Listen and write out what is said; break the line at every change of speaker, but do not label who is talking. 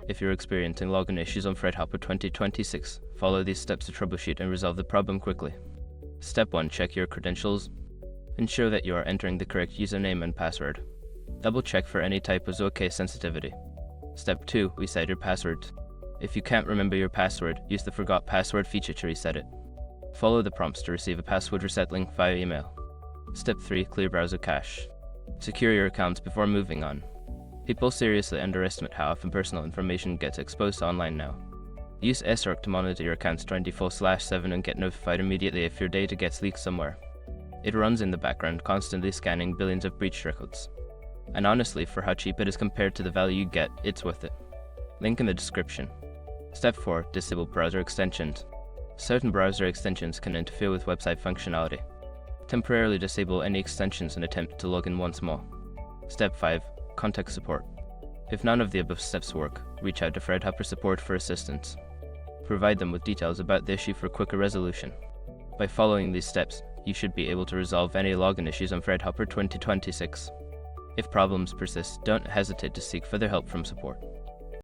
If you're experiencing login issues on Fredhopper 2026, follow these steps to troubleshoot and resolve the problem quickly. Step 1. Check your credentials. Ensure that you are entering the correct username and password. Double check for any typos or case sensitivity. Step 2. Reset your password. If you can't remember your password, use the Forgot Password feature to reset it. Follow the prompts to receive a password reset link via email. Step 3. Clear browser cache. Secure your accounts before moving on. People seriously underestimate how often personal information gets exposed online now. Use SRC to monitor your accounts 24/7 and get notified immediately if your data gets leaked somewhere. It runs in the background, constantly scanning billions of breach records. And honestly, for how cheap it is compared to the value you get, it's worth it. Link in the description. Step 4. Disable browser extensions. Certain browser extensions can interfere with website functionality. Temporarily disable any extensions and attempt to log in once more. Step 5. Contact support. If none of the above steps work, reach out to Fredhopper support for assistance. Provide them with details about the issue for quicker resolution. By following these steps, you should be able to resolve any login issues on Fredhopper 2026. If problems persist, don't hesitate to seek further help from support.